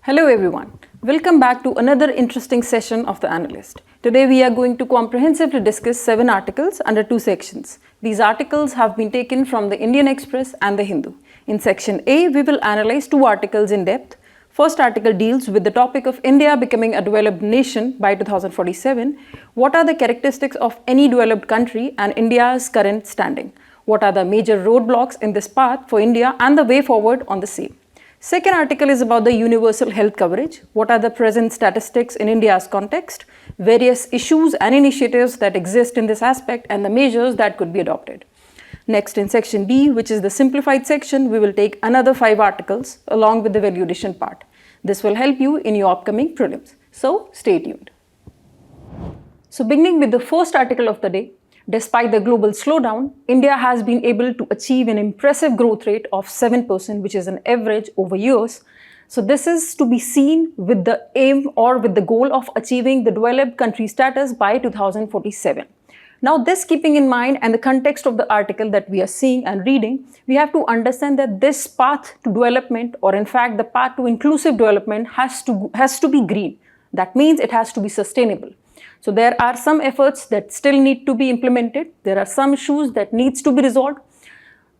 Hello everyone. Welcome back to another interesting session of the Analyst. Today we are going to comprehensively discuss 7 articles under 2 sections. These articles have been taken from the Indian Express and the Hindu. In section A, we will analyze 2 articles in depth. First article deals with the topic of India becoming a developed nation by 2047. What are the characteristics of any developed country and India's current standing? What are the major roadblocks in this path for India and the way forward on the same? Second article is about the universal health coverage. What are the present statistics in India's context, various issues and initiatives that exist in this aspect, and the measures that could be adopted. Next, in section B, which is the simplified section, we will take another 5 articles along with the value addition part. This will help you in your upcoming prelims. So, stay tuned. So, beginning with the first article of the day, despite the global slowdown, India has been able to achieve an impressive growth rate of 7%, which is an average over years. So this is to be seen with the aim or with the goal of achieving the developed country status by 2047. Now this keeping in mind and the context of the article that we are seeing and reading, we have to understand that this path to development, or in fact the path to inclusive development, has to be green. That means it has to be sustainable. So there are some efforts that still need to be implemented. There are some issues that needs to be resolved.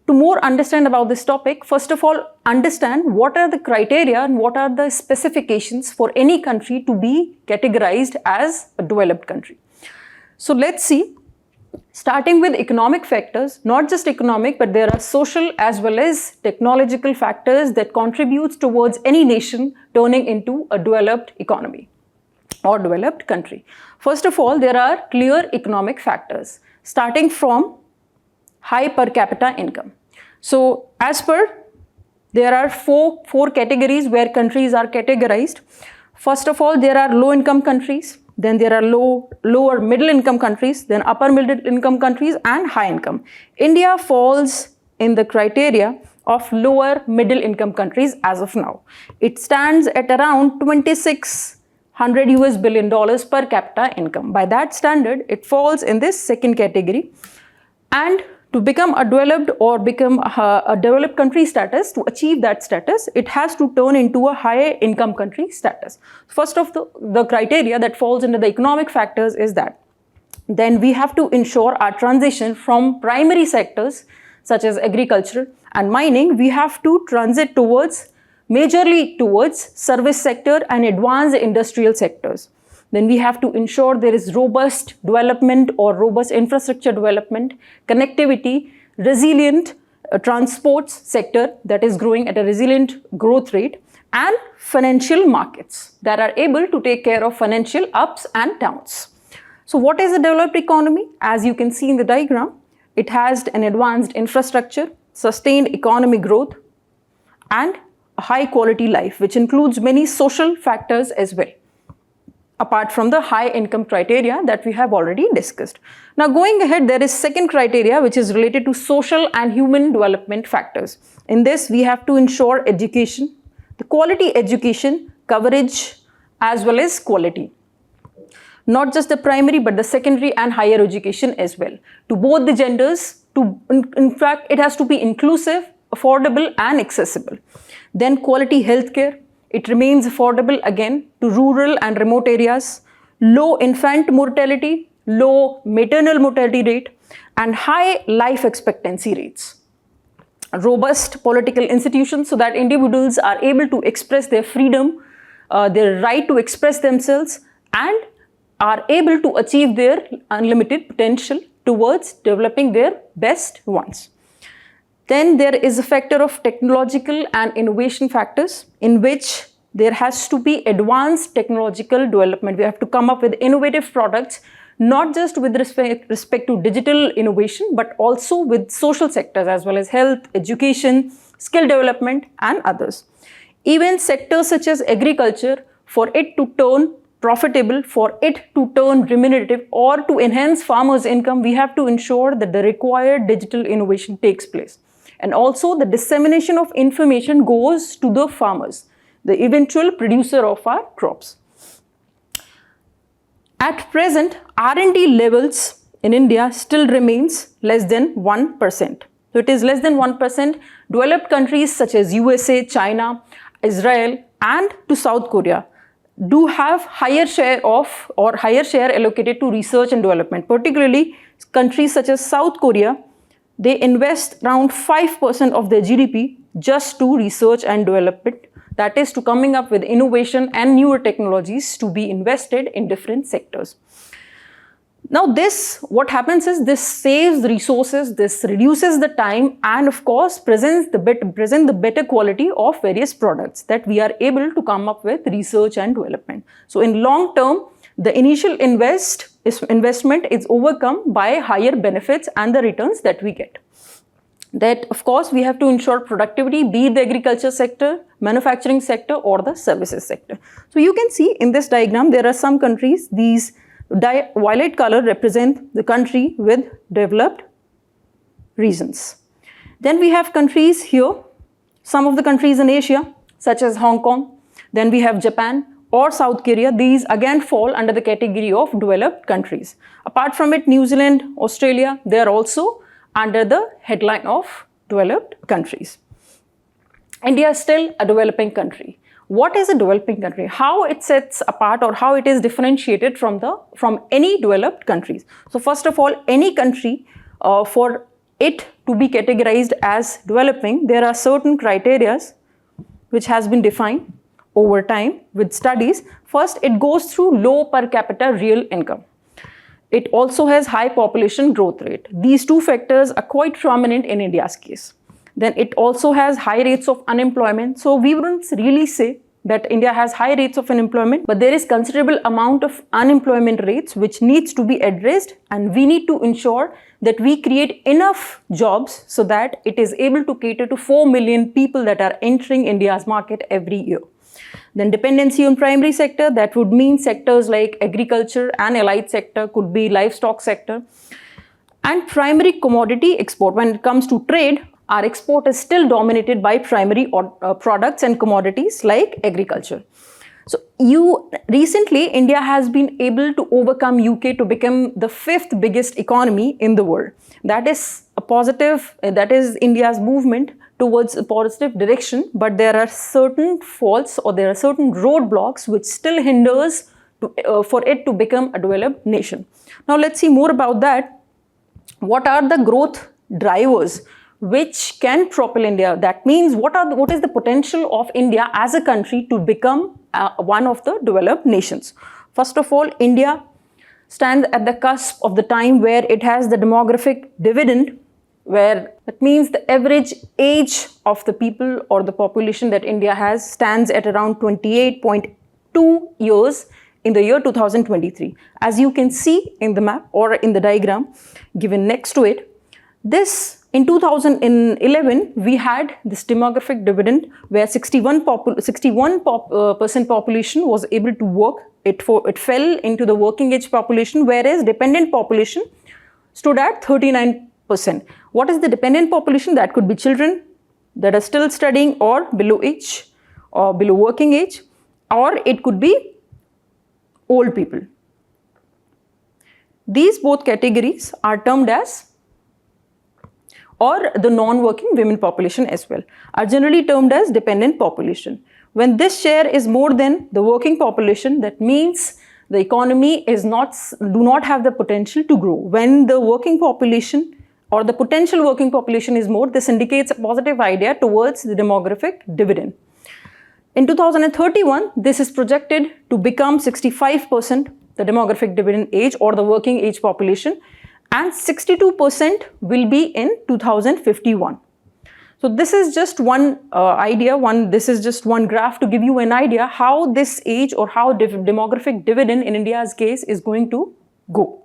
To more understand about this topic, first of all, understand what are the criteria and what are the specifications for any country to be categorized as a developed country. So let's see, starting with economic factors, not just economic, but there are social as well as technological factors that contributes towards any nation turning into a developed economy or developed country. First of all, there are clear economic factors, starting from high per capita income. So, as per, there are four categories where countries are categorized. First of all, there are low-income countries, then there are lower middle-income countries, then upper middle-income countries, and high-income. India falls in the criteria of lower middle-income countries as of now. It stands at around $2,600 billion per capita income. By that standard, it falls in this second category. And to become a developed or become a developed country status, to achieve that status, it has to turn into a higher income country status. First of the criteria that falls into the economic factors is that. Then we have to ensure our transition from primary sectors such as agriculture and mining. We have to transit majorly towards service sector and advanced industrial sectors. Then we have to ensure there is robust development or robust infrastructure development, connectivity, resilient transport sector that is growing at a resilient growth rate, and financial markets that are able to take care of financial ups and downs. So what is a developed economy? As you can see in the diagram, it has an advanced infrastructure, sustained economic growth, and a high quality life, which includes many social factors as well, apart from the high income criteria that we have already discussed. Now going ahead, there is second criteria which is related to social and human development factors. In this, we have to ensure education, the quality education, coverage, as well as quality. Not just the primary, but the secondary and higher education as well. To both the genders, in fact, it has to be inclusive, affordable and accessible. Then quality healthcare, it remains affordable again to rural and remote areas, low infant mortality, low maternal mortality rate, and high life expectancy rates. Robust political institutions so that individuals are able to express their freedom, their right to express themselves, and are able to achieve their unlimited potential towards developing their best ones. Then there is a factor of technological and innovation factors, in which there has to be advanced technological development. We have to come up with innovative products, not just with respect to digital innovation, but also with social sectors as well as health, education, skill development and others. Even sectors such as agriculture, for it to turn profitable, for it to turn remunerative or to enhance farmers' income, we have to ensure that the required digital innovation takes place. And also the dissemination of information goes to the farmers, the eventual producer of our crops. At present, R&D levels in India still remains less than 1%. So it is less than 1%. Developed countries such as USA, China, Israel and to South Korea do have higher share allocated to research and development. Particularly countries such as South Korea, they invest around 5% of their GDP just to research and development, that is to coming up with innovation and newer technologies to be invested in different sectors. Now what happens is this saves resources, this reduces the time, and of course presents the better quality of various products that we are able to come up with research and development. So in long term, the initial investment is overcome by higher benefits and the returns that we get. That of course we have to ensure productivity, be it the agriculture sector, manufacturing sector or the services sector. So you can see in this diagram there are some countries, these violet color represent the country with developed regions. Then we have countries here, some of the countries in Asia such as Hong Kong, then we have Japan or South Korea. These again fall under the category of developed countries. Apart from it, New Zealand, Australia, they are also under the headline of developed countries. India is still a developing country. What is a developing country? How it sets apart or how it is differentiated from any developed countries? So first of all, any country, for it to be categorized as developing, there are certain criteria which has been defined over time with studies. First, it goes through low per capita real income. It also has high population growth rate. These two factors are quite prominent in India's case. Then it also has high rates of unemployment. So we wouldn't really say that India has high rates of unemployment, but there is considerable amount of unemployment rates which needs to be addressed, and we need to ensure that we create enough jobs so that it is able to cater to 4 million people that are entering India's market every year. Then dependency on primary sector, that would mean sectors like agriculture and allied sector, could be livestock sector. And primary commodity export, when it comes to trade, our export is still dominated by primary products and commodities like agriculture. So recently, India has been able to overcome UK to become the 5th biggest economy in the world. That is a positive, that is India's movement towards a positive direction, but there are certain faults or there are certain roadblocks which still hinders for it to become a developed nation. Now let's see more about that. What are the growth drivers which can propel India? That means what is the potential of India as a country to become one of the developed nations? First of all, India stands at the cusp of the time where it has the demographic dividend, where that means the average age of the people or the population that India has stands at around 28.2 years in the year 2023. As you can see in the map or in the diagram given next to it, in 2011, we had this demographic dividend where 61% population was able to work. It fell into the working age population, whereas dependent population stood at 39%. What is the dependent population? That could be children that are still studying or below age or below working age, or it could be old people. These both categories are termed as, or the non-working women population as well, are generally termed as dependent population. When this share is more than the working population, that means the economy do not have the potential to grow. When the working population or the potential working population is more, this indicates a positive idea towards the demographic dividend. In 2031, this is projected to become 65%, the demographic dividend age or the working age population, and 62% will be in 2051. So this is just one this is just one graph to give you an idea how this age or how demographic dividend in India's case is going to go.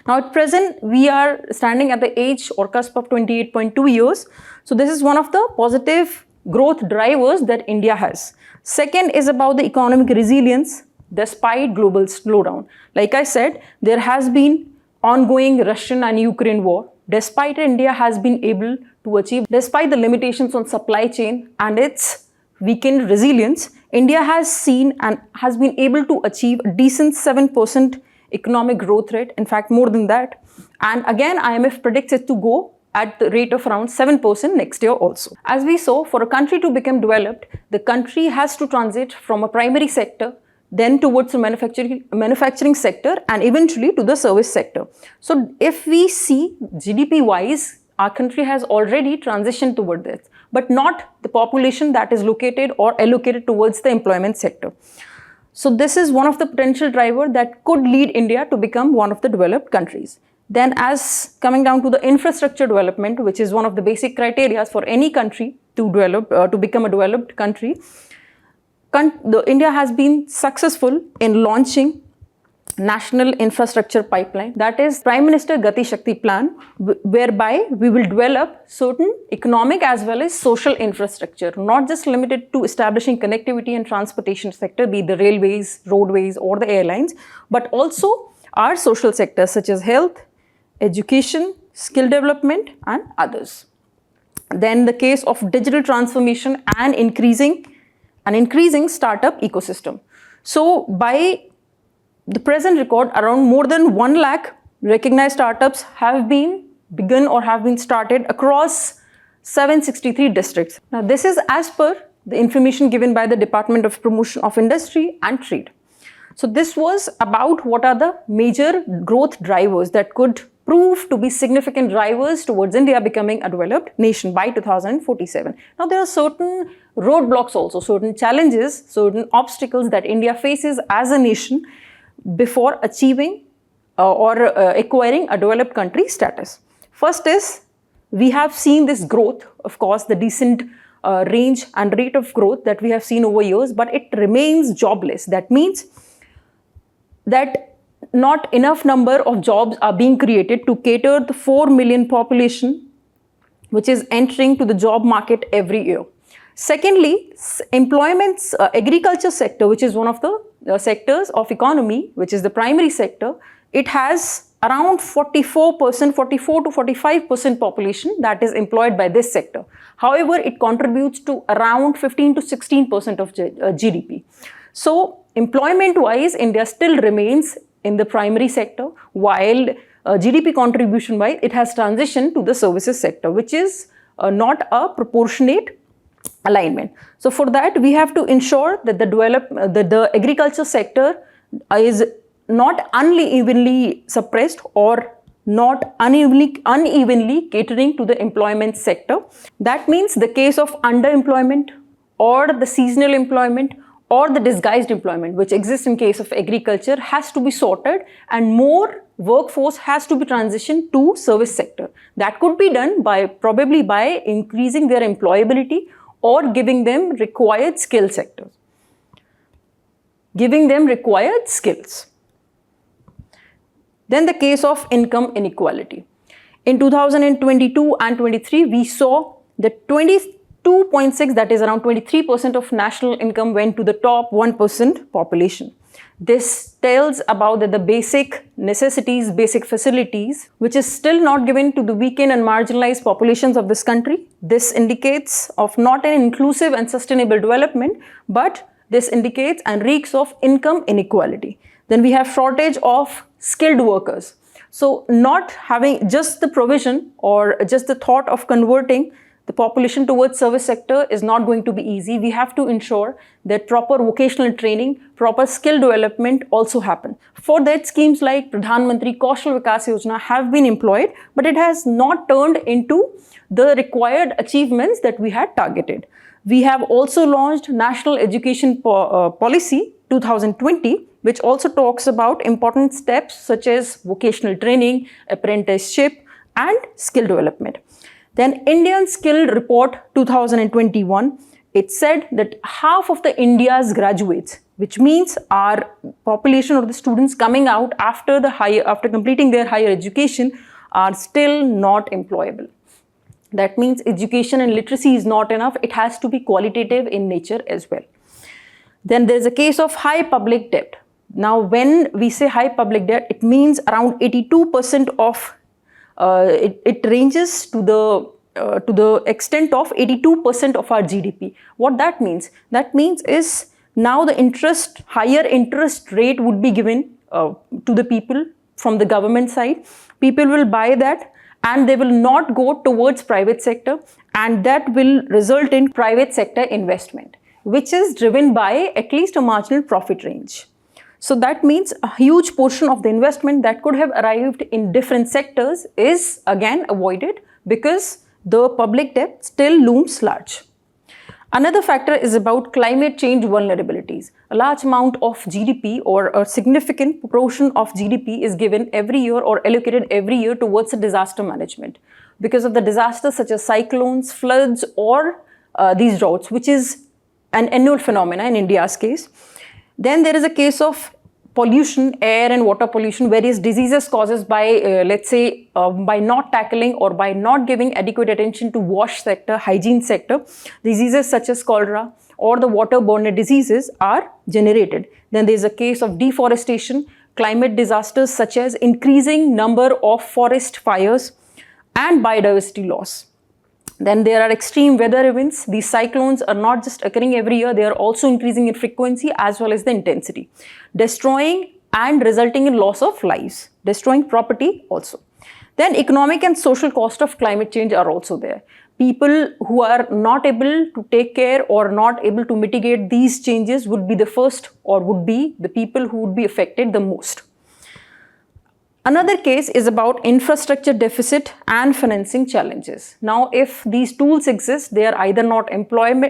Now at present, we are standing at the age or cusp of 28.2 years. So this is one of the positive growth drivers that India has. Second is about the economic resilience despite global slowdown. Like I said, there has been ongoing Russian and Ukraine war. Despite India has been able to achieve, despite the limitations on supply chain and its weakened resilience, India has seen and has been able to achieve a decent 7% economic growth rate, in fact more than that. And again, IMF predicts it to go at the rate of around 7% next year also. As we saw, for a country to become developed, the country has to transit from a primary sector, then towards the manufacturing sector, and eventually to the service sector. So if we see GDP-wise, our country has already transitioned toward this, but not the population that is located or allocated towards the employment sector. So this is one of the potential drivers that could lead India to become one of the developed countries. Then as coming down to the infrastructure development, which is one of the basic criteria for any country to develop, to become a developed country, India has been successful in launching National Infrastructure Pipeline, that is Prime Minister Gati Shakti Plan, whereby we will develop certain economic as well as social infrastructure, not just limited to establishing connectivity and transportation sector, be it the railways, roadways or the airlines, but also our social sectors such as health, education, skill development and others. Then the case of digital transformation and increasing startup ecosystem. So by the present record, around more than 1 lakh recognized startups have been begun or have been started across 763 districts. Now this is as per the information given by the Department of Promotion of Industry and Trade. So this was about what are the major growth drivers that could prove to be significant drivers towards India becoming a developed nation by 2047. Now there are certain roadblocks also, certain challenges, certain obstacles that India faces as a nation before achieving or acquiring a developed country status. First is, we have seen this growth, of course, the decent range and rate of growth that we have seen over years, but it remains jobless. That means that not enough number of jobs are being created to cater the 4 million population which is entering to the job market every year. Secondly, agriculture sector, which is one of the sectors of economy, which is the primary sector, it has around 44 to 45% population that is employed by this sector. However, it contributes to around 15 to 16% of GDP. So employment-wise, India still remains in the primary sector, while GDP contribution-wise, it has transitioned to the services sector, which is not a proportionate alignment. So for that, we have to ensure that the agriculture sector is not unevenly suppressed or not unevenly catering to the employment sector. That means the case of underemployment or the seasonal employment or the disguised employment which exists in case of agriculture has to be sorted, and more workforce has to be transitioned to service sector. That could be done probably by increasing their employability or giving them required skill sectors. Giving them required skills. Then the case of income inequality. In 2022 and 23, we saw that 22.6, that is around 23% of national income went to the top 1% population. This tells about the basic necessities, basic facilities, which is still not given to the weakened and marginalized populations of this country. This indicates of not an inclusive and sustainable development, but this indicates and reeks of income inequality. Then we have shortage of skilled workers. So not having just the provision or just the thought of converting the population towards service sector is not going to be easy. We have to ensure that proper vocational training, proper skill development also happen. For that, schemes like Pradhan Mantri Kaushal Vikas Yojana have been employed, but it has not turned into the required achievements that we had targeted. We have also launched National Education Policy 2020, which also talks about important steps such as vocational training, apprenticeship and skill development. Then Indian Skill Report 2021, it said that half of the India's graduates, which means our population or the students coming out after completing their higher education, are still not employable. That means education and literacy is not enough. It has to be qualitative in nature as well. Then there is a case of high public debt. Now, when we say high public debt, it means around 82% of it ranges to the extent of 82% of our GDP. What that means? That means is now the higher interest rate would be given to the people from the government side. People will buy that, and they will not go towards private sector, and that will result in private sector investment, which is driven by at least a marginal profit range. So that means a huge portion of the investment that could have arrived in different sectors is again avoided because the public debt still looms large. Another factor is about climate change vulnerabilities. A large amount of GDP or a significant proportion of GDP is given every year or allocated every year towards disaster management because of the disasters such as cyclones, floods, or these droughts, which is an annual phenomena in India's case. Then there is a case of pollution, air and water pollution, various diseases caused by, let's say, by not tackling or by not giving adequate attention to wash sector, hygiene sector. Diseases such as cholera or the waterborne diseases are generated. Then there is a case of deforestation, climate disasters such as increasing number of forest fires and biodiversity loss. Then there are extreme weather events. These cyclones are not just occurring every year, they are also increasing in frequency as well as the intensity, destroying and resulting in loss of lives, destroying property also. Then economic and social cost of climate change are also there. People who are not able to take care or not able to mitigate these changes would be the first or would be the people who would be affected the most. Another case is about infrastructure deficit and financing challenges. Now, if these tools exist, they are either not employed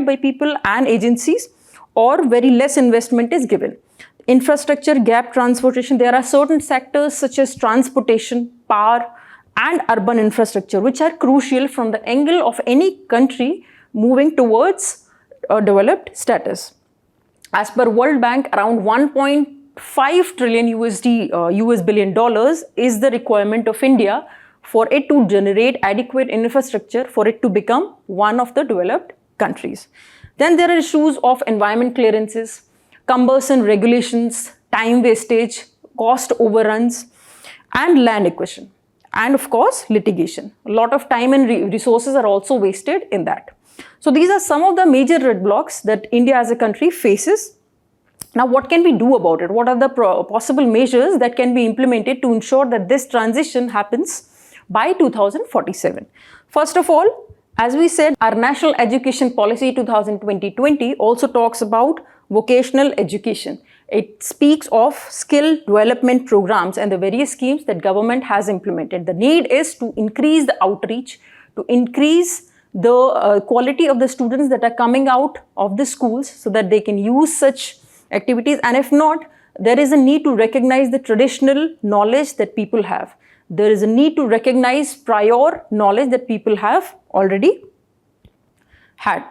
by people and agencies, or very less investment is given. Infrastructure gap transportation, there are certain sectors such as transportation, power, and urban infrastructure, which are crucial from the angle of any country moving towards a developed status. As per World Bank, around 1.5 trillion US billion dollars is the requirement of India for it to generate adequate infrastructure for it to become one of the developed countries. Then there are issues of environment clearances, cumbersome regulations, time wastage, cost overruns, and land acquisition. And of course, litigation. A lot of time and resources are also wasted in that. So these are some of the major roadblocks that India as a country faces. Now, what can we do about it? What are the possible measures that can be implemented to ensure that this transition happens by 2047? First of all, as we said, our National Education Policy 2020 also talks about vocational education. It speaks of skill development programs and the various schemes that government has implemented. The need is to increase the outreach, to increase the quality of the students that are coming out of the schools so that they can use such activities, and if not, there is a need to recognize the traditional knowledge that people have. There is a need to recognize prior knowledge that people have already had.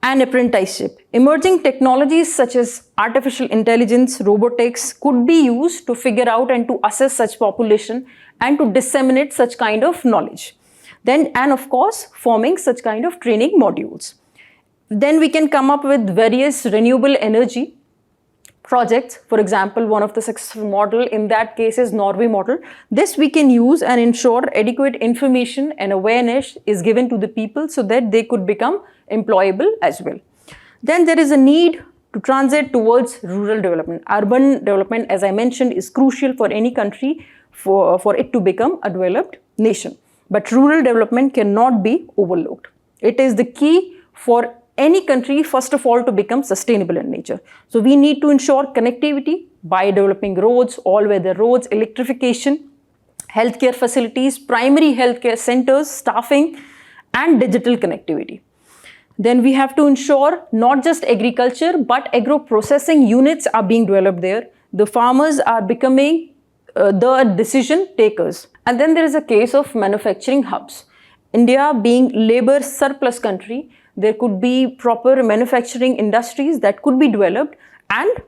And apprenticeship. Emerging technologies such as artificial intelligence, robotics could be used to figure out and to assess such population and to disseminate such kind of knowledge. Then, and of course, forming such kind of training modules. Then we can come up with various renewable energy projects. For example, one of the successful model in that case is Norway model. This we can use and ensure adequate information and awareness is given to the people so that they could become employable as well. Then there is a need to transit towards rural development. Urban development, as I mentioned, is crucial for any country for it to become a developed nation. But rural development cannot be overlooked. It is the key for any country, first of all, to become sustainable in nature. So we need to ensure connectivity by developing roads, all-weather roads, electrification, healthcare facilities, primary healthcare centers, staffing, and digital connectivity. Then we have to ensure not just agriculture, but agro-processing units are being developed there. The farmers are becoming the decision takers. And then there is a case of manufacturing hubs. India being labor surplus country, there could be proper manufacturing industries that could be developed, and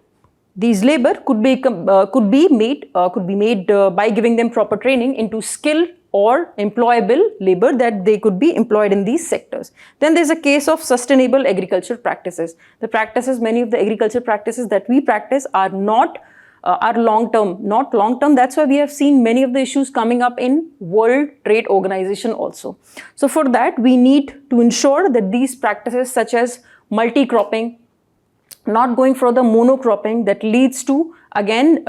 these labor could be made by giving them proper training into skill or employable labor that they could be employed in these sectors. Then there's a case of sustainable agriculture practices. The practices, many of the agriculture practices that we practice are not long-term. That's why we have seen many of the issues coming up in World Trade Organization also. So for that, we need to ensure that these practices such as multi-cropping, not going for the monocropping that leads to, again,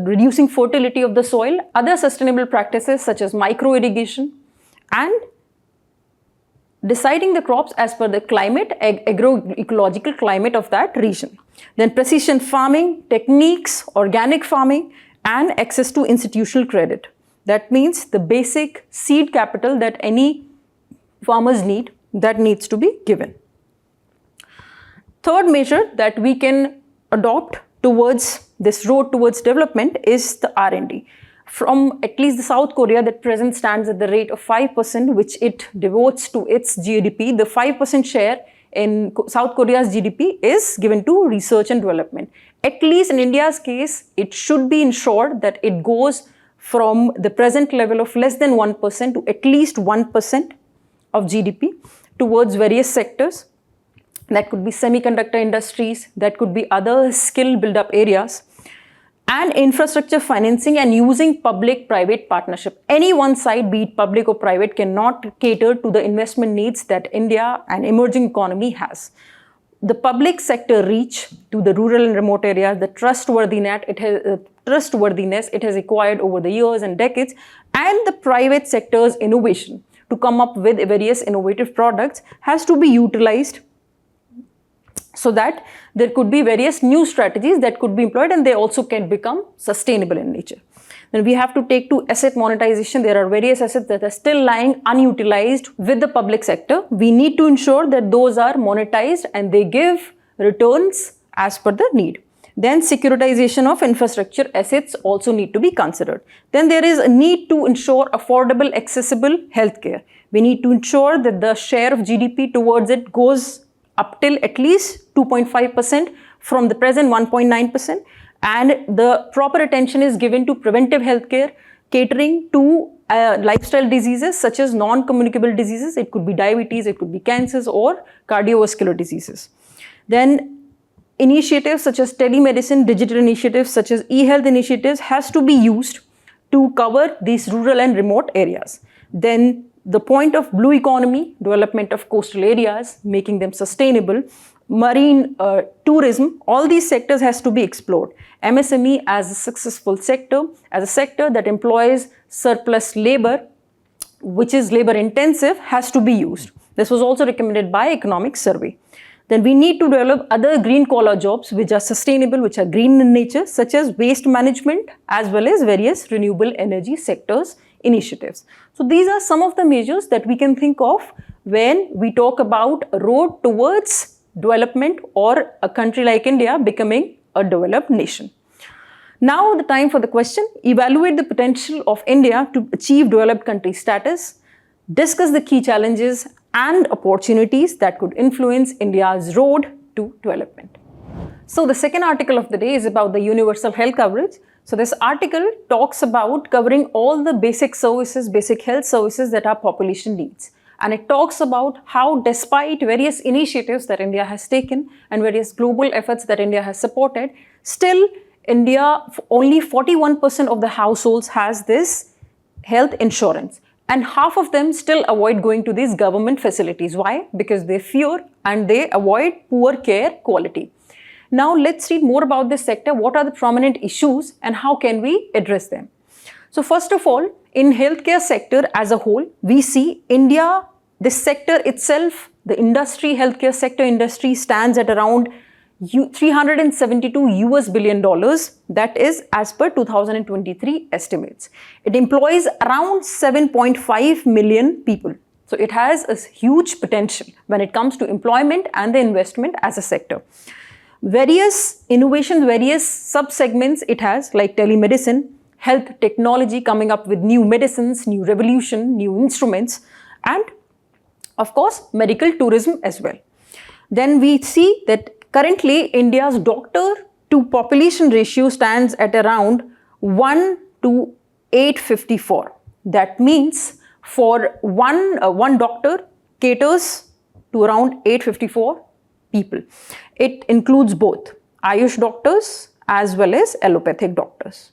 reducing fertility of the soil, other sustainable practices such as micro irrigation, and deciding the crops as per the climate, agroecological climate of that region. Then precision farming, techniques, organic farming, and access to institutional credit. That means the basic seed capital that any farmers need, that needs to be given. Third measure that we can adopt towards this road towards development is the R&D. From at least the South Korea that present stands at the rate of 5%, which it devotes to its GDP. The 5% share in South Korea's GDP is given to research and development. At least in India's case, it should be ensured that it goes from the present level of less than 1% to at least 1% of GDP towards various sectors. That could be semiconductor industries, that could be other skill build-up areas, and infrastructure financing and using public-private partnership. Any one side, be it public or private, cannot cater to the investment needs that India, an emerging economy, has. The public sector reach to the rural and remote areas, the trustworthiness it has acquired over the years and decades, and the private sector's innovation to come up with various innovative products has to be utilized, so that there could be various new strategies that could be employed and they also can become sustainable in nature. Then we have to take to asset monetization. There are various assets that are still lying unutilized with the public sector. We need to ensure that those are monetized and they give returns as per the need. Then securitization of infrastructure assets also need to be considered. Then there is a need to ensure affordable, accessible healthcare. We need to ensure that the share of GDP towards it goes up till at least 2.5% from the present 1.9%, and the proper attention is given to preventive healthcare, catering to lifestyle diseases such as non-communicable diseases. It could be diabetes, it could be cancers or cardiovascular diseases. Then initiatives such as telemedicine, digital initiatives such as e-health initiatives has to be used to cover these rural and remote areas. Then the point of blue economy, development of coastal areas, making them sustainable, marine tourism, all these sectors has to be explored. MSME as a successful sector, as a sector that employs surplus labor, which is labor intensive, has to be used. This was also recommended by Economic Survey. Then we need to develop other green collar jobs which are sustainable, which are green in nature, such as waste management as well as various renewable energy sectors initiatives. So these are some of the measures that we can think of when we talk about a road towards development or a country like India becoming a developed nation. Now the time for the question: evaluate the potential of India to achieve developed country status, discuss the key challenges and opportunities that could influence India's road to development. So the second article of the day is about the universal health coverage. So this article talks about covering all the basic services, basic health services that our population needs. And it talks about how, despite various initiatives that India has taken and various global efforts that India has supported, still India, only 41% of the households has this health insurance. And half of them still avoid going to these government facilities. Why? Because they fear and they avoid poor care quality. Now let's read more about this sector. What are the prominent issues and how can we address them? So first of all, in healthcare sector as a whole, we see India, this sector itself, the industry, healthcare sector industry stands at around $372 billion. That is as per 2023 estimates. It employs around 7.5 million people. So it has a huge potential when it comes to employment and the investment as a sector. Various innovations, various sub-segments it has, like telemedicine, health technology coming up with new medicines, new revolution, new instruments, and of course, medical tourism as well. Then we see that currently India's doctor to population ratio stands at around 1 to 854. That means for one doctor caters to around 854 people. It includes both Ayush doctors as well as allopathic doctors.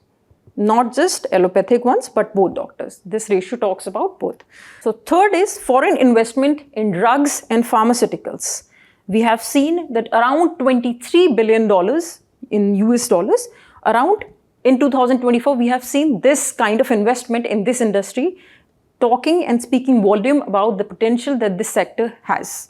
Not just allopathic ones, but both doctors. This ratio talks about both. So third is foreign investment in drugs and pharmaceuticals. we have seen that around $23 billion in US dollars, around in 2024, we have seen this kind of investment in this industry, talking and speaking volume about the potential that this sector has.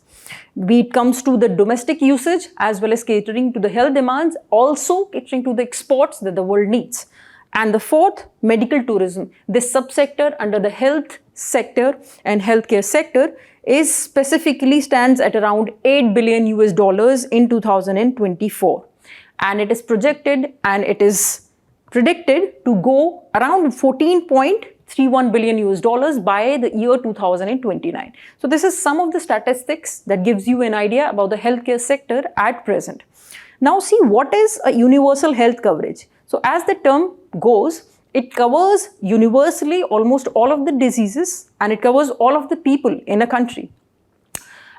Be it comes to the domestic usage as well as catering to the health demands, also catering to the exports that the world needs. And the fourth, medical tourism. This subsector under the health sector and healthcare sector is specifically stands at around $8 billion US dollars in 2024. And it is projected and it is predicted to go around 14.31 billion US dollars by the year 2029. So this is some of the statistics that gives you an idea about the healthcare sector at present. Now see, what is a universal health coverage? So as the term goes, it covers universally almost all of the diseases and it covers all of the people in a country.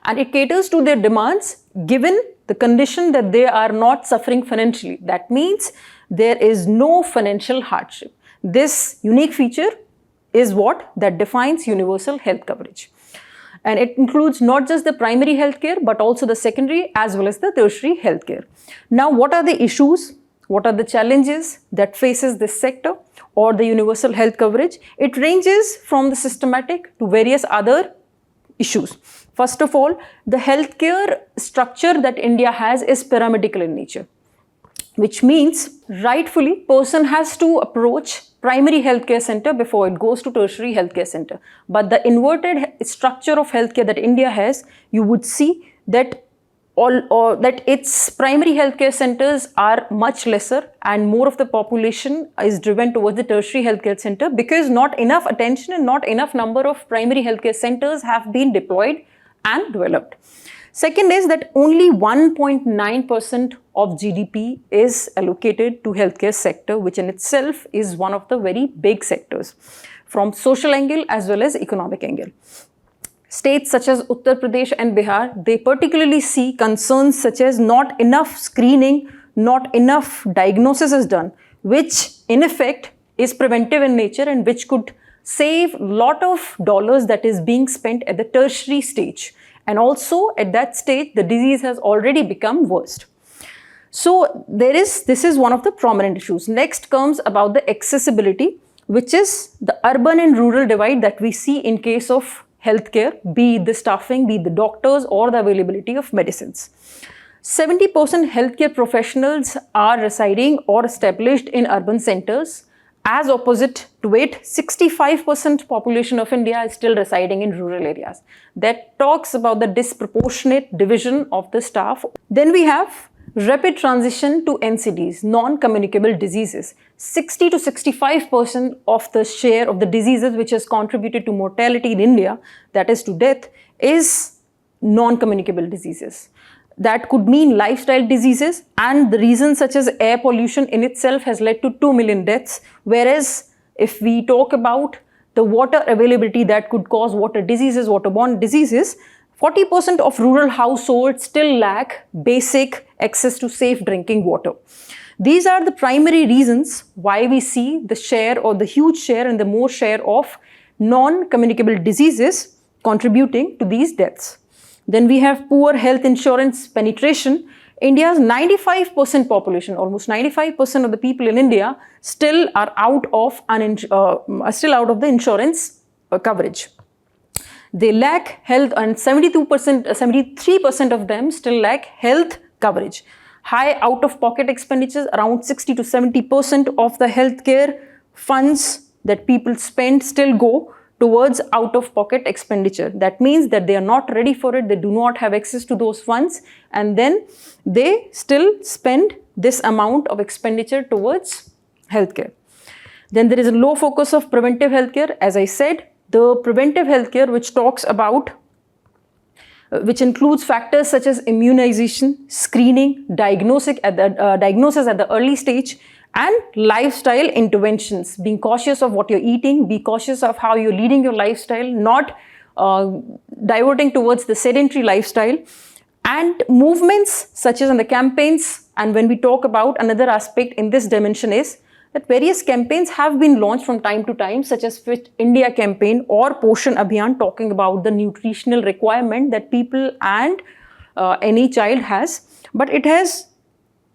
And it caters to their demands given the condition that they are not suffering financially. That means there is no financial hardship. This unique feature is what that defines universal health coverage. And it includes not just the primary healthcare but also the secondary as well as the tertiary healthcare. Now, what are the issues? What are the challenges that faces this sector or the universal health coverage? It ranges from the systematic to various other issues. First of all, the healthcare structure that India has is pyramidical in nature, which means rightfully person has to approach primary healthcare center before it goes to tertiary healthcare center. But the inverted structure of healthcare that India has, you would see that that its primary healthcare centers are much lesser and more of the population is driven towards the tertiary healthcare center because not enough attention and not enough number of primary healthcare centers have been deployed and developed. Second is that only 1.9% of GDP is allocated to healthcare sector, which in itself is one of the very big sectors from social angle as well as economic angle. States such as Uttar Pradesh and Bihar, they particularly see concerns such as not enough screening, not enough diagnosis is done, which in effect is preventive in nature and which could save a lot of dollars that is being spent at the tertiary stage. And also at that stage, the disease has already become worst. So this is one of the prominent issues. Next comes about the accessibility, which is the urban and rural divide that we see in case of healthcare, be it the staffing, be it the doctors or the availability of medicines. 70% healthcare professionals are residing or established in urban centers. As opposite to it, 65% population of India is still residing in rural areas. That talks about the disproportionate division of the staff. Then we have rapid transition to NCDs, non-communicable diseases. 60 to 65% of the share of the diseases which has contributed to mortality in India, that is to death, is non-communicable diseases. That could mean lifestyle diseases, and the reasons such as air pollution in itself has led to 2 million deaths. Whereas if we talk about the water availability that could cause water diseases, waterborne diseases, 40% of rural households still lack basic access to safe drinking water. These are the primary reasons why we see the share or the huge share and the more share of non-communicable diseases contributing to these deaths. Then we have poor health insurance penetration. India's 95% population, almost 95% of the people in India still are out of the insurance coverage. They lack health, and 73% of them still lack health coverage. High out-of-pocket expenditures, around 60 to 70% of the healthcare funds that people spend still go towards out-of-pocket expenditure. That means that they are not ready for it, they do not have access to those funds, and then they still spend this amount of expenditure towards healthcare. Then there is a low focus of preventive healthcare. As I said, the preventive healthcare which talks about, which includes factors such as immunization, screening, diagnosis at the early stage, and lifestyle interventions, being cautious of what you're eating, be cautious of how you're leading your lifestyle, not diverting towards the sedentary lifestyle, and movements such as in the campaigns. And when we talk about another aspect in this dimension is that various campaigns have been launched from time to time, such as Fit India campaign or Poshan Abhiyan, talking about the nutritional requirement that people and any child has, but it has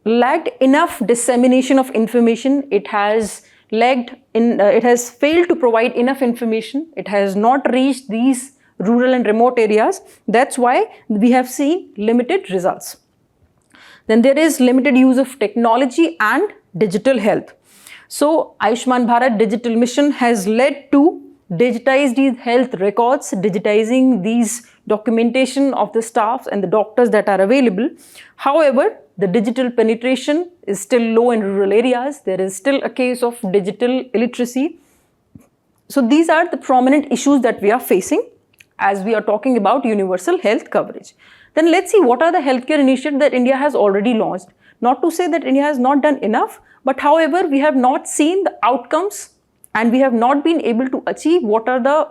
lacked enough dissemination of information. It has it has failed to provide enough information. It has not reached these rural and remote areas. That's why we have seen limited results. Then there is limited use of technology and digital health. So Ayushman Bharat Digital Mission has led to digitize these health records, digitizing these documentation of the staffs and the doctors that are available. However, the digital penetration is still low in rural areas. There is still a case of digital illiteracy. So these are the prominent issues that we are facing as we are talking about universal health coverage. Then let's see what are the healthcare initiatives that India has already launched. Not to say that India has not done enough, but however, we have not seen the outcomes and we have not been able to achieve what are the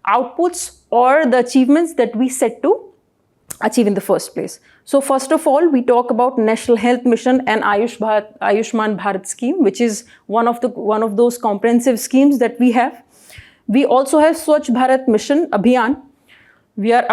outputs or the achievements that we set to achieve in the first place. So first of all, we talk about National Health Mission and Ayushman Bharat scheme, which is one of those comprehensive schemes that we have. We also have Swachh Bharat Mission Abhiyan. We are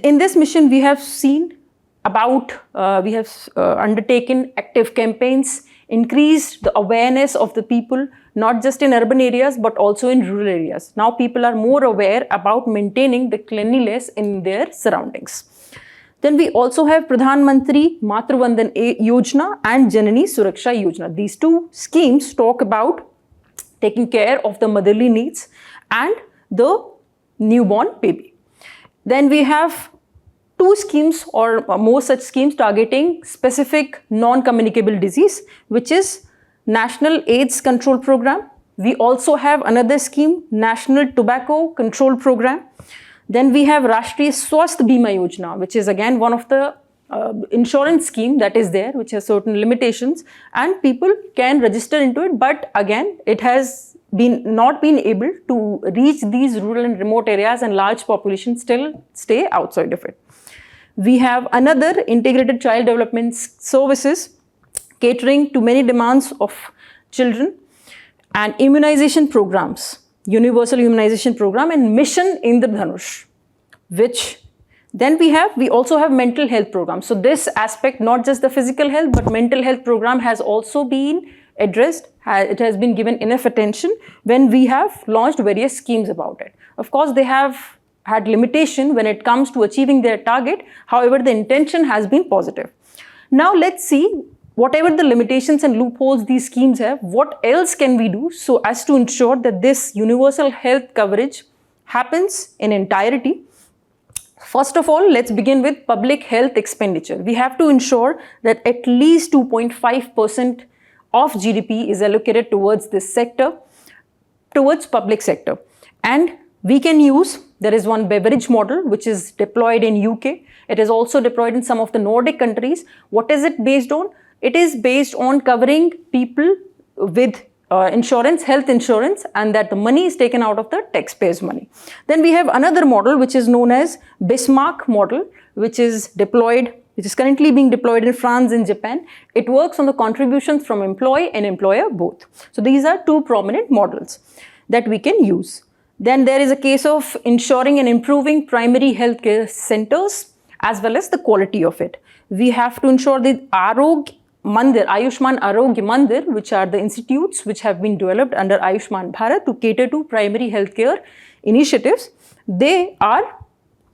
in this mission we have seen we have undertaken active campaigns, increased the awareness of the people, not just in urban areas but also in rural areas. Now people are more aware about maintaining the cleanliness in their surroundings. Then we also have Pradhan Mantri Matru Vandan Yojana and Janani Suraksha Yojana. These two schemes talk about taking care of the motherly needs and the newborn baby. Then we have two schemes or more such schemes targeting specific non-communicable disease, which is National AIDS Control Program. We also have another scheme, National Tobacco Control Program. Then we have Rashtriya Swasth Bima Yojana, which is again one of the insurance scheme that is there, which has certain limitations and people can register into it, but again it has not been able to reach these rural and remote areas and large populations still stay outside of it. We have another integrated child development services catering to many demands of children and immunization programs, universal immunization program and Mission Indradhanush, which then we also have mental health programs. So this aspect, not just the physical health, but mental health program has also been addressed. It has been given enough attention when we have launched various schemes about it. Of course, they have had limitation when it comes to achieving their target. However, the intention has been positive. Now let's see whatever the limitations and loopholes these schemes have, what else can we do so as to ensure that this universal health coverage happens in entirety. First of all, let's begin with public health expenditure. We have to ensure that at least 2.5% of GDP is allocated towards this sector, towards public sector. And we can use, there is one beverage model which is deployed in UK. It is also deployed in some of the Nordic countries. What is it based on? It is based on covering people with insurance, health insurance, and that the money is taken out of the taxpayers' money. Then we have another model which is known as Bismarck model, which is currently being deployed in France and Japan. It works on the contributions from employee and employer both. So these are two prominent models that we can use. Then there is a case of ensuring and improving primary healthcare centers as well as the quality of it. We have to ensure the Ayushman Arogya Mandir, which are the institutes which have been developed under Ayushman Bharat to cater to primary healthcare initiatives. They are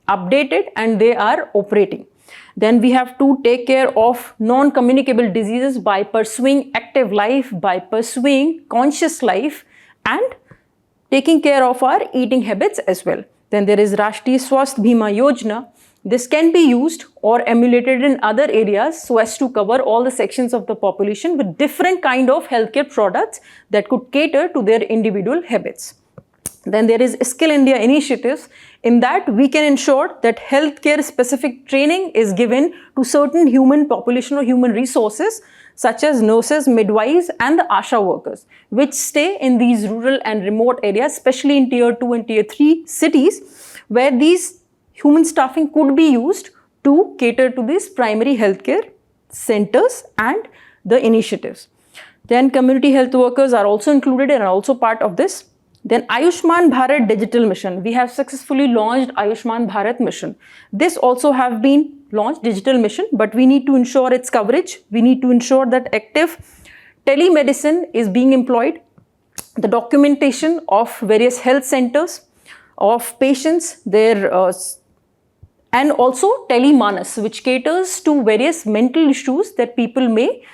updated and they are operating. Then we have to take care of non-communicable diseases by pursuing active life, by pursuing conscious life and taking care of our eating habits as well. Then there is Rashtriya Swasth Bima Yojana. This can be used or emulated in other areas so as to cover all the sections of the population with different kind of healthcare products that could cater to their individual habits. Then there is Skill India initiatives. In that, we can ensure that healthcare specific training is given to certain human population or human resources such as nurses, midwives and the ASHA workers, which stay in these rural and remote areas, especially in tier 2 and tier 3 cities, where these human staffing could be used to cater to these primary healthcare centers and the initiatives. Then community health workers are also included and are also part of this Then Ayushman Bharat Digital Mission. We have successfully launched Ayushman Bharat Mission. This also have been launched, digital mission, but we need to ensure its coverage. We need to ensure that active telemedicine is being employed. The documentation of various health centers, of patients, and also telemanas, which caters to various mental issues that people may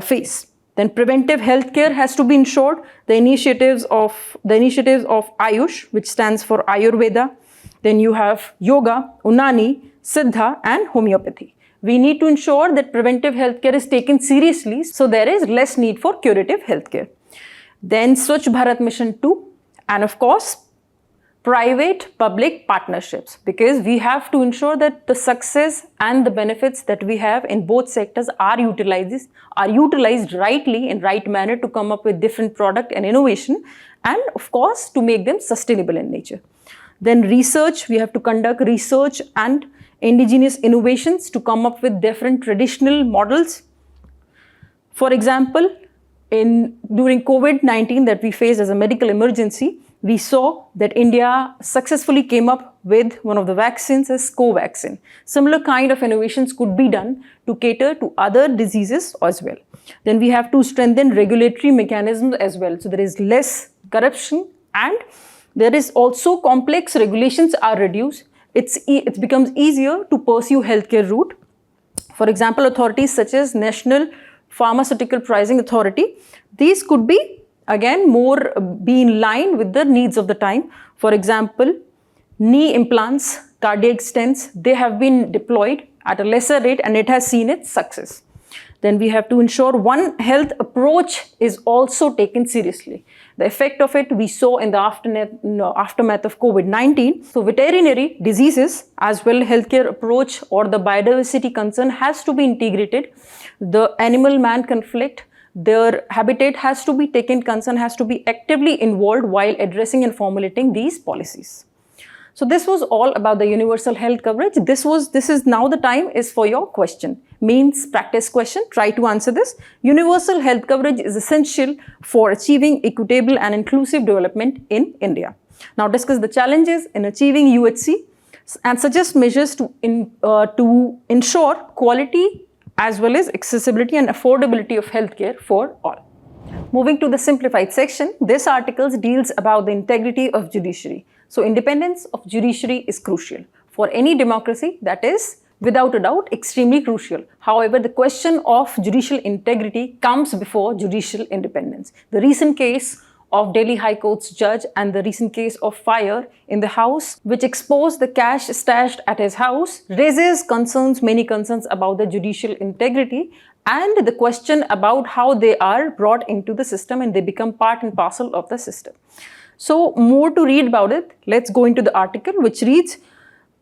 face. Then preventive healthcare has to be ensured. The initiatives of Ayush, which stands for Ayurveda. Then you have yoga, Unani, Siddha, and homeopathy. We need to ensure that preventive healthcare is taken seriously, so there is less need for curative healthcare. Then Swachh Bharat Mission 2, and of course, private-public partnerships, because we have to ensure that the success and the benefits that we have in both sectors are utilized rightly in right manner to come up with different product and innovation, and of course to make them sustainable in nature. Then research, we have to conduct research and indigenous innovations to come up with different traditional models. For example, during COVID-19 that we faced as a medical emergency, we saw that India successfully came up with one of the vaccines as Covaxin. Similar kind of innovations could be done to cater to other diseases as well. Then we have to strengthen regulatory mechanisms as well. So there is less corruption, and there is also complex regulations are reduced. It becomes easier to pursue healthcare route. For example, authorities such as National Pharmaceutical Pricing Authority, these could be again be in line with the needs of the time. For example, knee implants, cardiac stents, they have been deployed at a lesser rate and it has seen its success. Then we have to ensure One Health approach is also taken seriously. The effect of it we saw in the aftermath of COVID-19. So veterinary diseases as well healthcare approach or the biodiversity concern has to be integrated. The animal-man conflict, their habitat has to be taken concern, has to be actively involved while addressing and formulating these policies. So this was all about the universal health coverage. This is now the time is for your question. Means practice question. Try to answer this. Universal health coverage is essential for achieving equitable and inclusive development in India. Now discuss the challenges in achieving UHC and suggest measures to ensure quality as well as accessibility and affordability of healthcare for all. Moving to the simplified section, this article deals about the integrity of judiciary. So independence of judiciary is crucial for any democracy, that is without a doubt extremely crucial. However, the question of judicial integrity comes before judicial independence. The recent case of Delhi High Court's judge and the recent case of fire in the house, which exposed the cash stashed at his house, raises many concerns about the judicial integrity and the question about how they are brought into the system and they become part and parcel of the system. So more to read about it, let's go into the article which reads,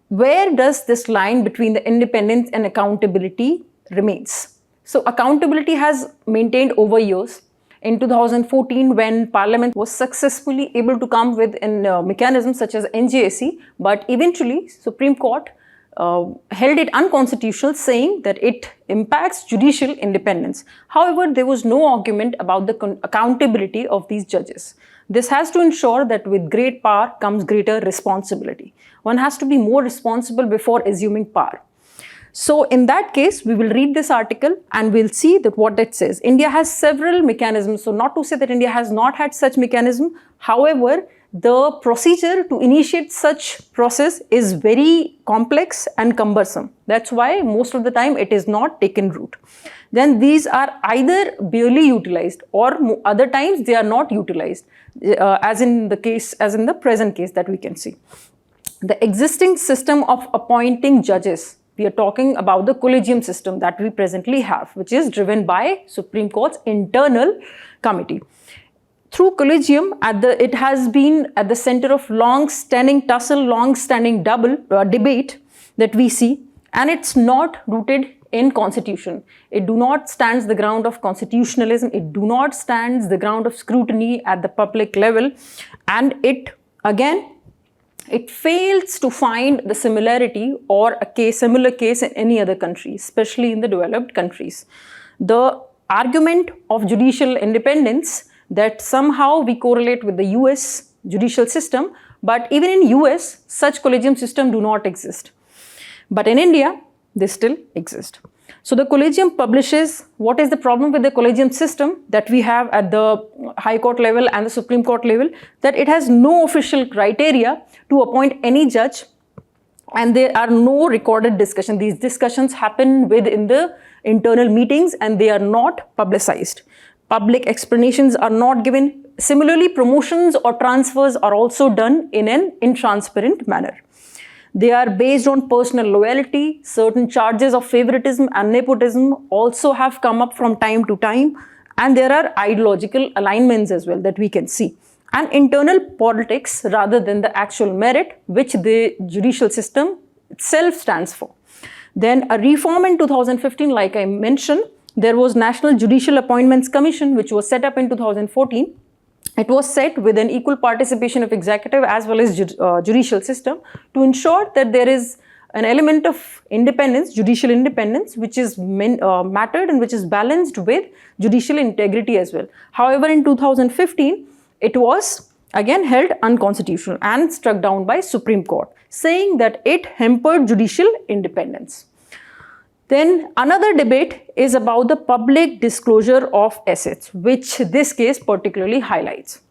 where does this line between the independence and accountability remains? So accountability has maintained over years. In 2014, when Parliament was successfully able to come with a mechanism such as NJSC, but eventually Supreme Court held it unconstitutional, saying that it impacts judicial independence. However, there was no argument about the accountability of these judges. This has to ensure that with great power comes greater responsibility. One has to be more responsible before assuming power. So in that case, we will read this article and we'll see that what it says. India has several mechanisms. So not to say that India has not had such mechanism. However, the procedure to initiate such process is very complex and cumbersome. That's why most of the time it is not taken root. Then these are either barely utilized or other times they are not utilized, as in the present case that we can see. The existing system of appointing judges, we are talking about the collegium system that we presently have, which is driven by Supreme Court's internal committee. Through collegium, it has been at the center of long-standing tussle, long-standing debate that we see, and it's not rooted in constitution. It do not stands the ground of constitutionalism. It do not stands the ground of scrutiny at the public level, and it fails to find the similarity or similar case in any other country, especially in the developed countries. The argument of judicial independence that somehow we correlate with the US, judicial system, but even in US, such collegium system do not exist. But in India, they still exist. So the collegium publishes. What is the problem with the collegium system that we have at the High Court level and the Supreme Court level? That it has no official criteria to appoint any judge, and there are no recorded discussions. These discussions happen within the internal meetings and they are not publicized. Public explanations are not given. Similarly, promotions or transfers are also done in an intransparent manner. They are based on personal loyalty. Certain charges of favoritism and nepotism also have come up from time to time, and there are ideological alignments as well that we can see. And internal politics rather than the actual merit which the judicial system itself stands for. Then a reform in 2015, like I mentioned, there was National Judicial Appointments Commission which was set up in 2014. It was set with an equal participation of executive as well as judicial system to ensure that there is an element of independence, judicial independence, which is mattered and which is balanced with judicial integrity as well. However, in 2015, it was again held unconstitutional and struck down by Supreme Court, saying that it hampered judicial independence. Then another debate is about the public disclosure of assets, which this case particularly highlights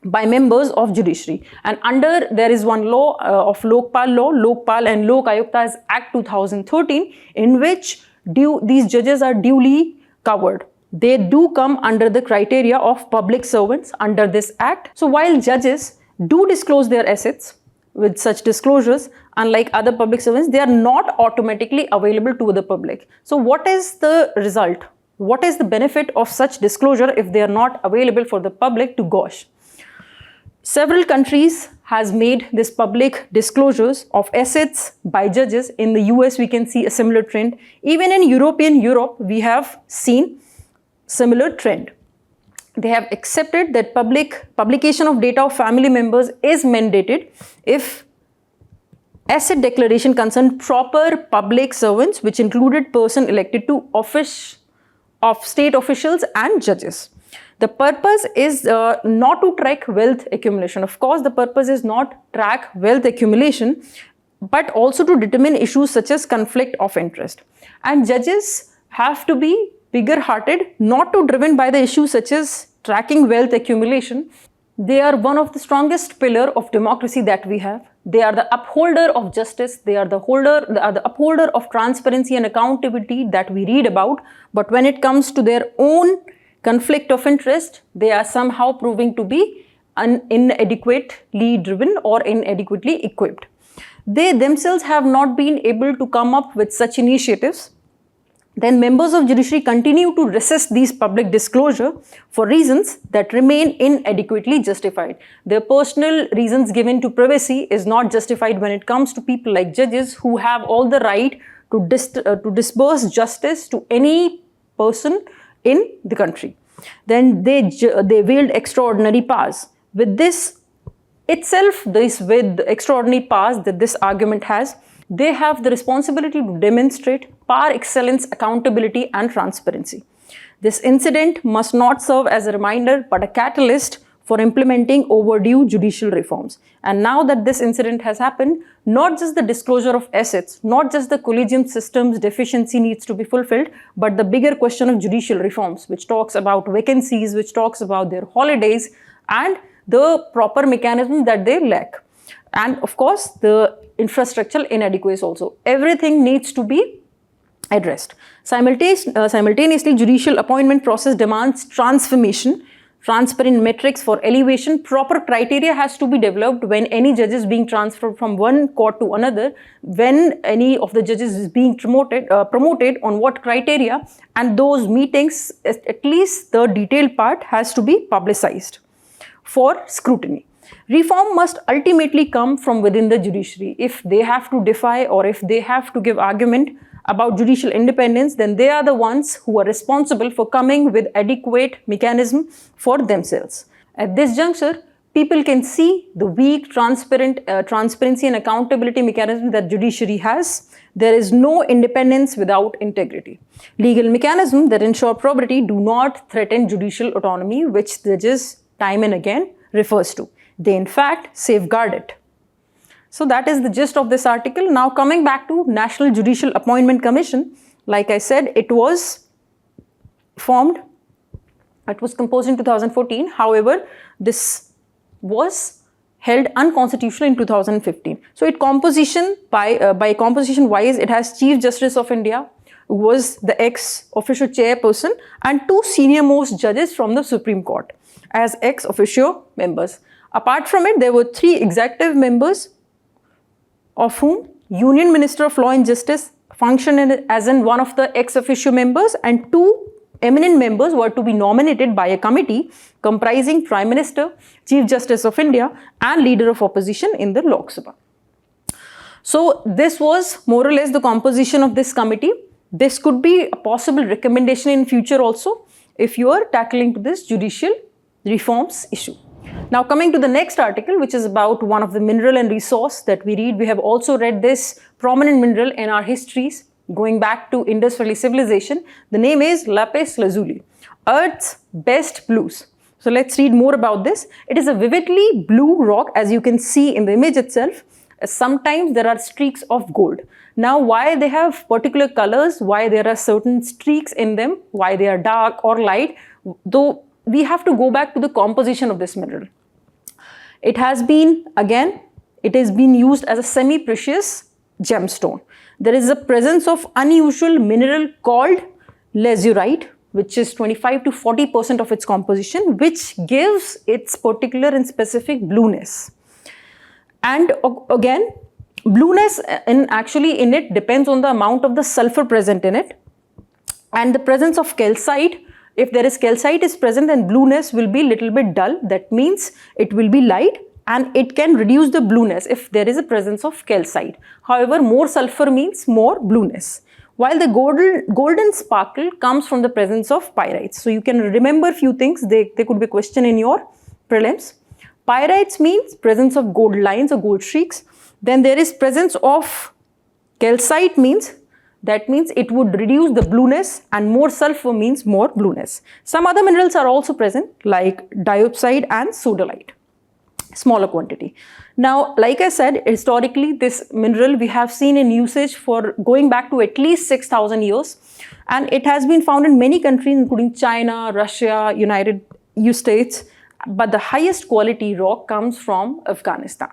by members of judiciary. And under there is one law of Lokpal law, Lokpal and Lok Ayuktas Act 2013, in which these judges are duly covered. They do come under the criteria of public servants under this act. So while judges do disclose their assets, with such disclosures, unlike other public servants, they are not automatically available to the public. So what is the result? What is the benefit of such disclosure if they are not available for the public to gauge? Several countries has made this public disclosures of assets by judges. In the US, we can see a similar trend. Even in Europe, we have seen similar trend. They have accepted that publication of data of family members is mandated if asset declaration concerned proper public servants, which included person elected to office of state officials and judges. The purpose is not to track wealth accumulation. Of course, the purpose is not track wealth accumulation, but also to determine issues such as conflict of interest. And judges have to be bigger-hearted, not too driven by the issues such as tracking wealth accumulation. They are one of the strongest pillar of democracy that we have. They are the upholder of justice. They are the upholder of transparency and accountability that we read about. But when it comes to their own conflict of interest, they are somehow proving to be inadequately driven or inadequately equipped. They themselves have not been able to come up with such initiatives. Then members of judiciary continue to resist these public disclosure for reasons that remain inadequately justified. Their personal reasons given to privacy is not justified when it comes to people like judges who have all the right to disburse justice to any person in the country. Then they wield extraordinary powers. With this itself, with extraordinary powers that this argument has, they have the responsibility to demonstrate par excellence accountability and transparency. This incident must not serve as a reminder but a catalyst for implementing overdue judicial reforms. And now that this incident has happened, not just the disclosure of assets, not just the collegium system's deficiency needs to be fulfilled, but the bigger question of judicial reforms, which talks about vacancies, which talks about their holidays and the proper mechanism that they lack. And of course, the infrastructural inadequacies also. Everything needs to be addressed. Simultaneously, judicial appointment process demands transformation, transparent metrics for elevation. Proper criteria has to be developed when any judge is being transferred from one court to another, when any of the judges is being promoted on what criteria, and those meetings, at least the detailed part, has to be publicized for scrutiny. Reform must ultimately come from within the judiciary. If they have to defy or if they have to give argument about judicial independence, then they are the ones who are responsible for coming with adequate mechanism for themselves. At this juncture, people can see the weak transparency and accountability mechanism that judiciary has. There is no independence without integrity. Legal mechanisms that ensure probity do not threaten judicial autonomy, which judges time and again refers to. They in fact safeguard it. So that is the gist of this article. Now coming back to National Judicial Appointment Commission, like I said, it was formed, it was composed in 2014. However, this was held unconstitutional in 2015. So it composition by composition wise, it has Chief Justice of India, who was the ex-officio chairperson, and 2 senior most judges from the Supreme Court as ex-officio members. Apart from it, there were 3 executive members, of whom Union Minister of Law and Justice functioned as in one of the ex-officio members, and 2 eminent members were to be nominated by a committee comprising Prime Minister, Chief Justice of India, and Leader of Opposition in the Lok Sabha. So this was more or less the composition of this committee. This could be a possible recommendation in future also if you are tackling to this judicial reforms issue. Now coming to the next article, which is about one of the mineral and resource that we read. We have also read this prominent mineral in our histories going back to Indus Valley civilization. The name is Lapis Lazuli, Earth's best blues. So let's read more about this. It is a vividly blue rock, as you can see in the image itself. Sometimes there are streaks of gold. Now why they have particular colors, why there are certain streaks in them, why they are dark or light, though we have to go back to the composition of this mineral. It has been, again, it has been used as a semi-precious gemstone. There is a presence of unusual mineral called lazurite, which is 25 to 40% of its composition, which gives its particular and specific blueness. And again, blueness in it depends on the amount of the sulfur present in it, and the presence of calcite. If there is calcite is present, then blueness will be little bit dull. That means it will be light, and it can reduce the blueness if there is a presence of calcite. However, more sulfur means more blueness. While the golden sparkle comes from the presence of pyrites. So you can remember few things. They could be a question in your prelims. Pyrites means presence of gold lines or gold streaks. Then there is presence of calcite that means it would reduce the blueness, and more sulfur means more blueness. Some other minerals are also present like diopside and sodalite, smaller quantity. Now, like I said, historically this mineral we have seen in usage for going back to at least 6,000 years, and it has been found in many countries including China, Russia, United States, but the highest quality rock comes from Afghanistan,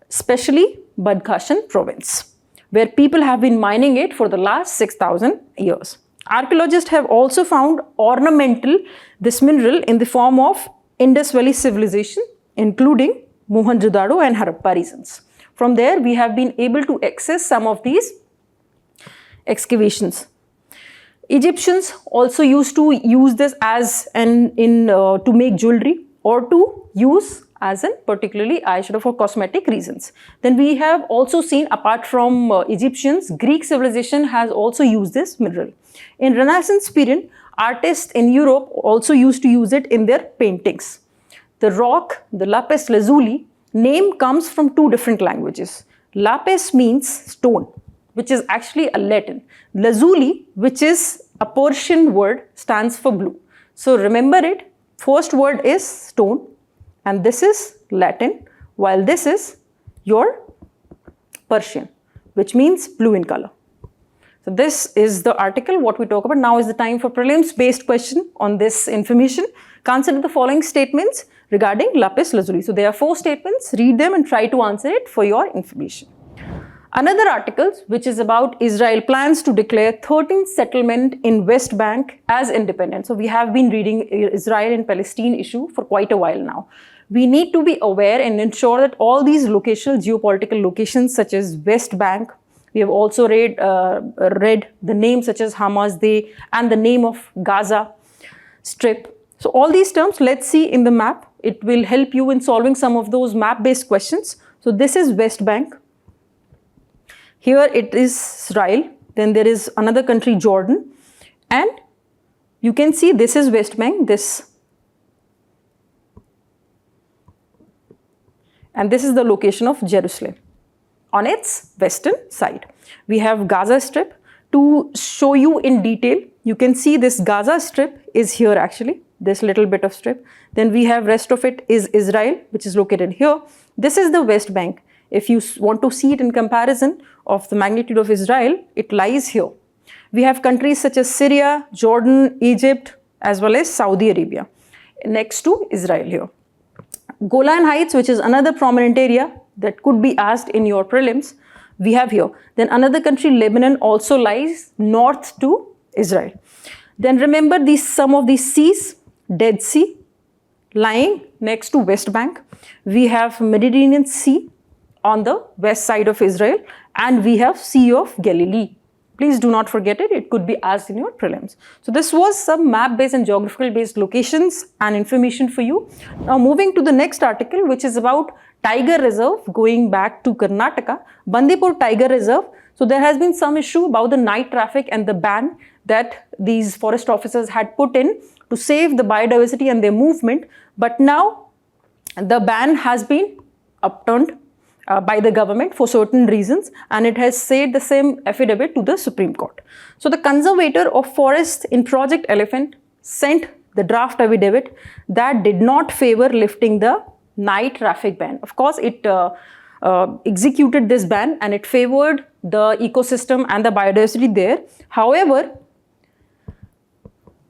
especially Badkhashan province, where people have been mining it for the last 6,000 years. Archaeologists have also found this mineral in the form of Indus Valley civilization, including Mohenjo-daro and Harappa regions. From there, we have been able to access some of these excavations. Egyptians also used to use this as to make jewelry, or to use as in particularly eyeshadow for cosmetic reasons. Then we have also seen, apart from Egyptians, Greek civilization has also used this mineral. In Renaissance period, artists in Europe also used to use it in their paintings. The rock, the Lapis Lazuli, name comes from 2 different languages. Lapis means stone, which is actually a Latin. Lazuli, which is a Persian word, stands for blue. So remember it, first word is stone, and this is Latin, while this is your Persian, which means blue in color. So this is the article, what we talk about. Now is the time for prelims based question on this information. Consider the following statements regarding Lapis Lazuli. So there are 4 statements, read them and try to answer it for your information. Another article, which is about Israel plans to declare 13th settlement in West Bank as independent. So we have been reading Israel and Palestine issue for quite a while now. We need to be aware and ensure that all these geopolitical locations such as West Bank, we have also read the names such as Hamas, and the name of Gaza Strip. So all these terms, let's see in the map. It will help you in solving some of those map-based questions. So this is West Bank. Here it is Israel. Then there is another country, Jordan. And you can see this is West Bank, and this is the location of Jerusalem on its western side. We have Gaza Strip. To show you in detail, you can see this Gaza Strip is here actually. this little bit of strip. Then we have rest of it is Israel, which is located here. This is the West Bank. If you want to see it in comparison of the magnitude of Israel, it lies here. We have countries such as Syria, Jordan, Egypt, as well as Saudi Arabia next to Israel here. Golan Heights, which is another prominent area that could be asked in your prelims, we have here. Then another country, Lebanon, also lies north to Israel. Then remember some of these seas, Dead Sea, lying next to West Bank. We have Mediterranean Sea on the west side of Israel, and we have Sea of Galilee. Please do not forget it. It could be asked in your prelims. So this was some map-based and geographical-based locations and information for you. Now moving to the next article, which is about Tiger Reserve, going back to Karnataka, Bandipur Tiger Reserve. So there has been some issue about the night traffic and the ban that these forest officers had put in to save the biodiversity and their movement. But now the ban has been upturned by the government for certain reasons, and it has said the same affidavit to the Supreme Court. So the conservator of forest in Project Elephant sent the draft affidavit that did not favor lifting the night traffic ban. Of course, it executed this ban and it favored the ecosystem and the biodiversity there. However,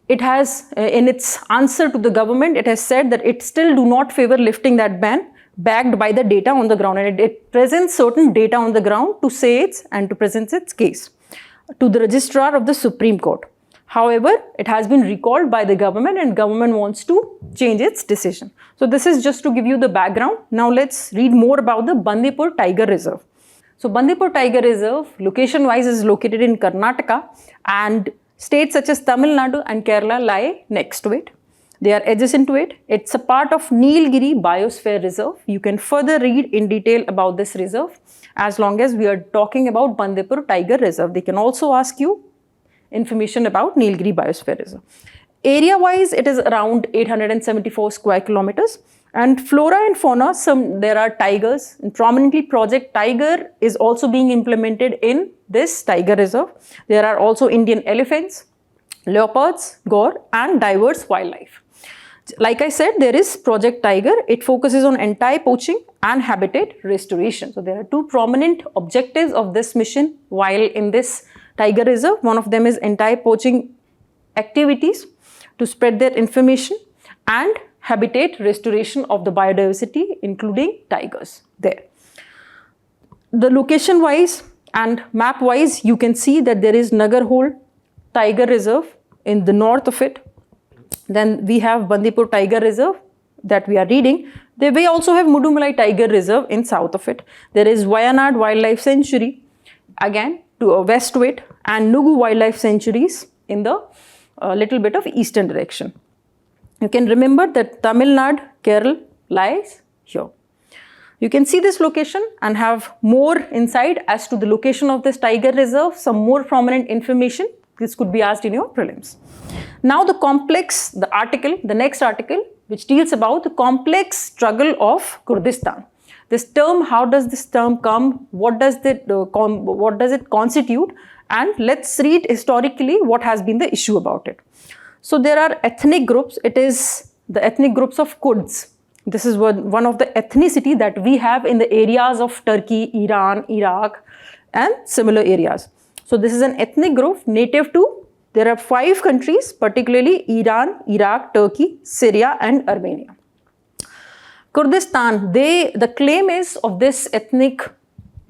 it has, in its answer to the government, it has said that it still do not favor lifting that ban, backed by the data on the ground, and it presents certain data on the ground to say its and to present its case to the registrar of the Supreme Court. However, it has been recalled by the government and government wants to change its decision. So this is just to give you the background. Now let's read more about the Bandipur Tiger Reserve. So Bandipur Tiger Reserve, location-wise, is located in Karnataka, and states such as Tamil Nadu and Kerala lie next to it. They are adjacent to it. It's a part of Nilgiri Biosphere Reserve. You can further read in detail about this reserve as long as we are talking about Bandipur Tiger Reserve. They can also ask you information about Nilgiri Biosphere Reserve. Area-wise, it is around 874 square kilometers. And flora and fauna, there are tigers. And prominently, Project Tiger is also being implemented in this tiger reserve. There are also Indian elephants, leopards, gaur, and diverse wildlife. Like I said, there is Project Tiger. It focuses on anti-poaching and habitat restoration. So there are two prominent objectives of this mission while in this tiger reserve. One of them is anti-poaching activities to spread their information and habitat restoration of the biodiversity, including tigers there. The location wise and map wise, you can see that there is Nagarhole Tiger Reserve in the north of it. Then we have Bandipur Tiger Reserve that we are reading. We also have Mudumalai Tiger Reserve in south of it. There is Wayanad Wildlife Sanctuary again to west to it, and Nugu Wildlife Sanctuaries in the little bit of eastern direction. You can remember that Tamil Nadu, Kerala lies here. You can see this location and have more insight as to the location of this tiger reserve, some more prominent information. This could be asked in your prelims. Now the next article, which deals about the complex struggle of Kurdistan. This term, how does this term come? What does it constitute? And let's read historically what has been the issue about it. So there are ethnic groups. It is the ethnic groups of Kurds. This is one of the ethnicity that we have in the areas of Turkey, Iran, Iraq, and similar areas. So this is an ethnic group native to, there are 5 countries, particularly Iran, Iraq, Turkey, Syria, and Armenia. Kurdistan, the claim is of this ethnic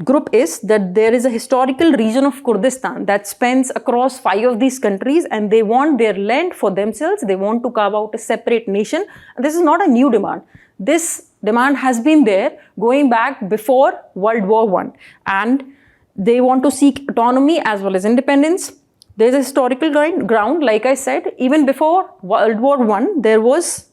group is that there is a historical region of Kurdistan that spans across 5 of these countries, and they want their land for themselves. They want to carve out a separate nation. And this is not a new demand. This demand has been there going back before World War I, and they want to seek autonomy as well as independence. There is a historical ground, like I said, even before World War I, there was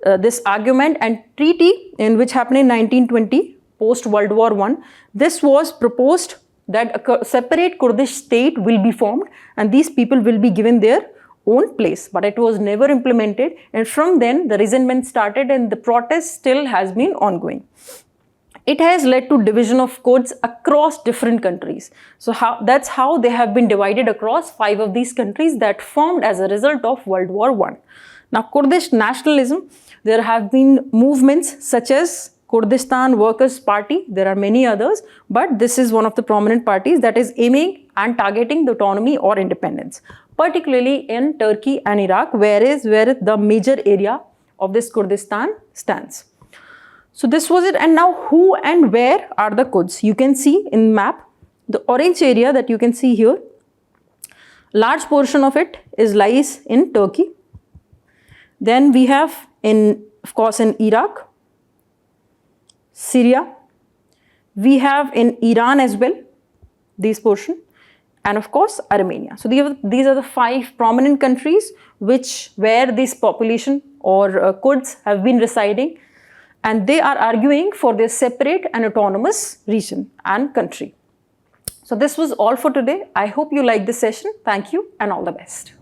this argument and treaty in which happened in 1920, post World War I. This was proposed that a separate Kurdish state will be formed and these people will be given their own place, but it was never implemented, and from then the resentment started and the protest still has been ongoing. It has led to division of Kurds across different countries. So that's how they have been divided across 5 of these countries that formed as a result of World War I. Now, Kurdish nationalism, there have been movements such as Kurdistan Workers' Party. There are many others, but this is one of the prominent parties that is aiming and targeting the autonomy or independence, particularly in Turkey and Iraq, where the major area of this Kurdistan stands. So this was it. And now who and where are the Kurds? You can see in map, the orange area that you can see here, large portion of it lies in Turkey. Then we have of course in Iraq, Syria, we have in Iran as well, this portion, and of course Armenia. So these are the 5 prominent countries where this population or Kurds have been residing, and they are arguing for their separate and autonomous region and country. So this was all for today. I hope you liked this session. Thank you and all the best.